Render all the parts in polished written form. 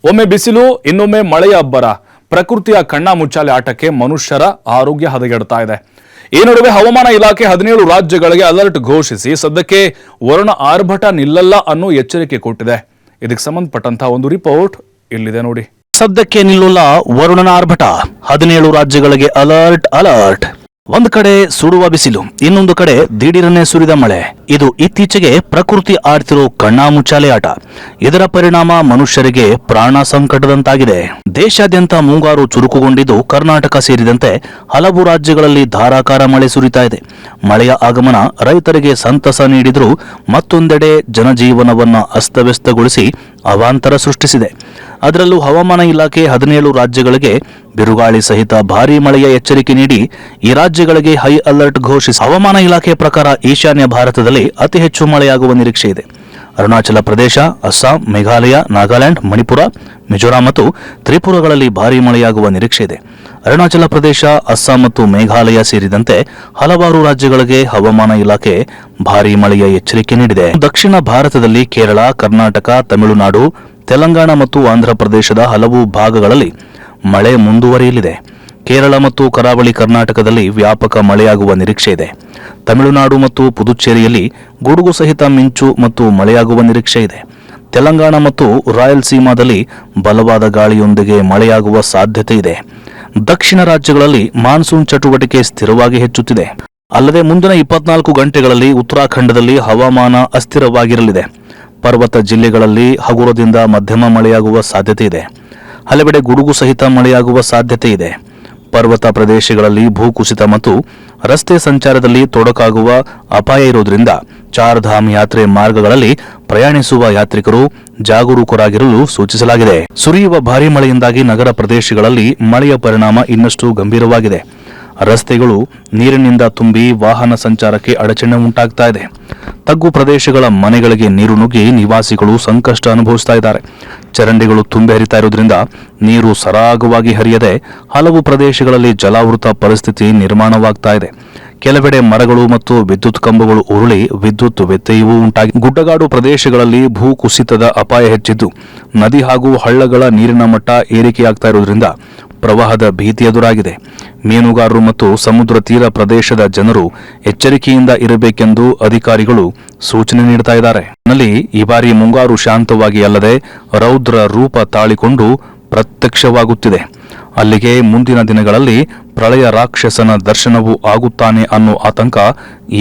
ಒಮ್ಮೆ ಬಿಸಿಲು, ಇನ್ನೊಮ್ಮೆ ಮಳೆಯ ಅಬ್ಬರ. ಪ್ರಕೃತಿಯ ಕಣ್ಣಾಮುಚ್ಚಾಲೆ ಆಟಕ್ಕೆ ಮನುಷ್ಯರ ಆರೋಗ್ಯ ಹದಗೆಡ್ತಾ ಇದೆ. ಈ ನಡುವೆ ಹವಾಮಾನ ಇಲಾಖೆ 17 ರಾಜ್ಯಗಳಿಗೆ ಅಲರ್ಟ್ ಘೋಷಿಸಿ ಸದ್ಯಕ್ಕೆ ವರುಣ ಆರ್ಭಟ ನಿಲ್ಲಲ್ಲ ಅನ್ನೋ ಎಚ್ಚರಿಕೆ ಕೊಟ್ಟಿದೆ. ಇದಕ್ಕೆ ಸಂಬಂಧಪಟ್ಟಂತಹ ಒಂದು ರಿಪೋರ್ಟ್ ಇಲ್ಲಿದೆ ನೋಡಿ. ಸದ್ಯಕ್ಕೆ ನಿಲ್ಲಲ್ಲ ವರುಣನ ಆರ್ಭಟ, 17 ರಾಜ್ಯಗಳಿಗೆ ಅಲರ್ಟ್. ಒಂದು ಕಡೆ ಸುಡುವ ಬಿಸಿಲು, ಇನ್ನೊಂದು ಕಡೆ ದಿಢೀರನೆ ಸುರಿದ ಮಳೆ. ಇದು ಇತ್ತೀಚೆಗೆ ಪ್ರಕೃತಿ ಆಡ್ತಿರೋ ಕಣ್ಣಾಮುಚ್ಚಾಲೆ ಆಟ. ಇದರ ಪರಿಣಾಮ ಮನುಷ್ಯರಿಗೆ ಪ್ರಾಣ ಸಂಕಟದಂತಾಗಿದೆ. ದೇಶಾದ್ಯಂತ ಮುಂಗಾರು ಚುರುಕುಗೊಂಡಿದ್ದು ಕರ್ನಾಟಕ ಸೇರಿದಂತೆ ಹಲವು ರಾಜ್ಯಗಳಲ್ಲಿ ಧಾರಾಕಾರ ಮಳೆ ಸುರಿತಾ ಇದೆ. ಮಳೆಯ ಆಗಮನ ರೈತರಿಗೆ ಸಂತಸ ನೀಡಿದ್ರೂ ಮತ್ತೊಂದೆಡೆ ಜನಜೀವನವನ್ನ ಅಸ್ತವ್ಯಸ್ತಗೊಳಿಸಿ ಅವಾಂತರ ಸೃಷ್ಟಿಸಿದೆ. ಅದರಲ್ಲೂ ಹವಾಮಾನ ಇಲಾಖೆ 17 ರಾಜ್ಯಗಳಿಗೆ ಬಿರುಗಾಳಿ ಸಹಿತ ಭಾರೀ ಮಳೆಯ ಎಚ್ಚರಿಕೆ ನೀಡಿ ಈ ರಾಜ್ಯಗಳಿಗೆ ಹೈ ಅಲರ್ಟ್ ಘೋಷಿಸಿ. ಹವಾಮಾನ ಇಲಾಖೆ ಪ್ರಕಾರ ಈಶಾನ್ಯ ಭಾರತದಲ್ಲಿ ಅತಿ ಹೆಚ್ಚು ಮಳೆಯಾಗುವ ನಿರೀಕ್ಷೆ ಇದೆ. ಅರುಣಾಚಲ ಪ್ರದೇಶ, ಅಸ್ಸಾಂ, ಮೇಘಾಲಯ, ನಾಗಾಲ್ಯಾಂಡ್, ಮಣಿಪುರ, ಮಿಜೋರಾಂ ಮತ್ತು ತ್ರಿಪುರಗಳಲ್ಲಿ ಭಾರೀ ಮಳೆಯಾಗುವ ನಿರೀಕ್ಷೆ ಇದೆ. ಅರುಣಾಚಲ ಪ್ರದೇಶ, ಅಸ್ಸಾಂ ಮತ್ತು ಮೇಘಾಲಯ ಸೇರಿದಂತೆ ಹಲವಾರು ರಾಜ್ಯಗಳಿಗೆ ಹವಾಮಾನ ಇಲಾಖೆ ಭಾರೀ ಮಳೆಯ ಎಚ್ಚರಿಕೆ ನೀಡಿದೆ. ದಕ್ಷಿಣ ಭಾರತದಲ್ಲಿ ಕೇರಳ, ಕರ್ನಾಟಕ, ತಮಿಳುನಾಡು, ತೆಲಂಗಾಣ ಮತ್ತು ಆಂಧ್ರಪ್ರದೇಶದ ಹಲವು ಭಾಗಗಳಲ್ಲಿ ಮಳೆ ಮುಂದುವರಿಯಲಿದೆ. ಕೇರಳ ಮತ್ತು ಕರಾವಳಿ ಕರ್ನಾಟಕದಲ್ಲಿ ವ್ಯಾಪಕ ಮಳೆಯಾಗುವ ನಿರೀಕ್ಷೆ ಇದೆ. ತಮಿಳುನಾಡು ಮತ್ತು ಪುದುಚೇರಿಯಲ್ಲಿ ಗುಡುಗು ಸಹಿತ ಮಿಂಚು ಮತ್ತು ಮಳೆಯಾಗುವ ನಿರೀಕ್ಷೆ ಇದೆ. ತೆಲಂಗಾಣ ಮತ್ತು ರಾಯಲಸೀಮಾದಲ್ಲಿ ಬಲವಾದ ಗಾಳಿಯೊಂದಿಗೆ ಮಳೆಯಾಗುವ ಸಾಧ್ಯತೆ ಇದೆ. ದಕ್ಷಿಣ ರಾಜ್ಯಗಳಲ್ಲಿ ಮಾನ್ಸೂನ್ ಚಟುವಟಿಕೆ ಸ್ಥಿರವಾಗಿ ಹೆಚ್ಚುತ್ತಿದೆ. ಅಲ್ಲದೆ ಮುಂದಿನ 24 ಗಂಟೆಗಳಲ್ಲಿ ಉತ್ತರಾಖಂಡದಲ್ಲಿ ಹವಾಮಾನ ಅಸ್ಥಿರವಾಗಿರಲಿದೆ. ಪರ್ವತ ಜಿಲ್ಲೆಗಳಲ್ಲಿ ಹಗುರದಿಂದ ಮಧ್ಯಮ ಮಳೆಯಾಗುವ ಸಾಧ್ಯತೆ ಇದೆ. ಹಲವೆಡೆ ಗುಡುಗು ಸಹಿತ ಮಳೆಯಾಗುವ ಸಾಧ್ಯತೆ ಇದೆ. ಪರ್ವತ ಪ್ರದೇಶಗಳಲ್ಲಿ ಭೂಕುಸಿತ ಮತ್ತು ರಸ್ತೆ ಸಂಚಾರದಲ್ಲಿ ತೊಡಕಾಗುವ ಅಪಾಯ ಇರುವುದರಿಂದ ಚಾರ್ಧಾಮ್ ಯಾತ್ರೆ ಮಾರ್ಗಗಳಲ್ಲಿ ಪ್ರಯಾಣಿಸುವ ಯಾತ್ರಿಕರು ಜಾಗರೂಕರಾಗಿರಲು ಸೂಚಿಸಲಾಗಿದೆ. ಸುರಿಯುವ ಭಾರೀ ಮಳೆಯಿಂದಾಗಿ ನಗರ ಪ್ರದೇಶಗಳಲ್ಲಿ ಮಳೆಯ ಪರಿಣಾಮ ಇನ್ನಷ್ಟು ಗಂಭೀರವಾಗಿದೆ. ರಸ್ತೆಗಳು ನೀರಿನಿಂದ ತುಂಬಿ ವಾಹನ ಸಂಚಾರಕ್ಕೆ ಅಡಚಣೆ ಉಂಟಾಗ್ತಾ ಇದೆ. ತಗ್ಗು ಪ್ರದೇಶಗಳ ಮನೆಗಳಿಗೆ ನೀರು ನುಗ್ಗಿ ನಿವಾಸಿಗಳು ಸಂಕಷ್ಟ ಅನುಭವಿಸ್ತಾ ಇದ್ದಾರೆ. ಚರಂಡಿಗಳು ತುಂಬಿ ಹರಿತಾ ಇರುವುದರಿಂದ ನೀರು ಸರಾಗವಾಗಿ ಹರಿಯದೆ ಹಲವು ಪ್ರದೇಶಗಳಲ್ಲಿ ಜಲಾವೃತ ಪರಿಸ್ಥಿತಿ ನಿರ್ಮಾಣವಾಗ್ತಾ ಇದೆ. ಕೆಲವೆಡೆ ಮರಗಳು ಮತ್ತು ವಿದ್ಯುತ್ ಕಂಬಗಳು ಉರುಳಿ ವಿದ್ಯುತ್ ವ್ಯತ್ಯಯವೂ ಉಂಟಾಗಿ ಗುಡ್ಡಗಾಡು ಪ್ರದೇಶಗಳಲ್ಲಿ ಭೂ ಕುಸಿತದ ಅಪಾಯ ಹೆಚ್ಚಿದ್ದು ನದಿ ಹಾಗೂ ಹಳ್ಳಗಳ ನೀರಿನ ಮಟ್ಟ ಏರಿಕೆಯಾಗ್ತಾ ಇರುವುದರಿಂದ ಪ್ರವಾಹದ ಭೀತಿ ಎದುರಾಗಿದೆ. ಮೀನುಗಾರರು ಮತ್ತು ಸಮುದ್ರ ತೀರ ಪ್ರದೇಶದ ಜನರು ಎಚ್ಚರಿಕೆಯಿಂದ ಇರಬೇಕೆಂದು ಅಧಿಕಾರಿಗಳು ಸೂಚನೆ ನೀಡುತ್ತಾ ಇದ್ದಾರೆ. ಈ ಬಾರಿ ಮುಂಗಾರು ಶಾಂತವಾಗಿ ಅಲ್ಲದೆ ರೌದ್ರ ರೂಪ ತಾಳಿಕೊಂಡು ಪ್ರತ್ಯಕ್ಷವಾಗುತ್ತಿದೆ. ಅಲ್ಲಿಗೆ ಮುಂದಿನ ದಿನಗಳಲ್ಲಿ ಪ್ರಳಯ ರಾಕ್ಷಸನ ದರ್ಶನವೂ ಆಗುತ್ತಾನೆ ಅನ್ನೋ ಆತಂಕ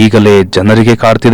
ಈಗಲೇ ಜನರಿಗೆ ಕಾಡ್ತಿದೆ.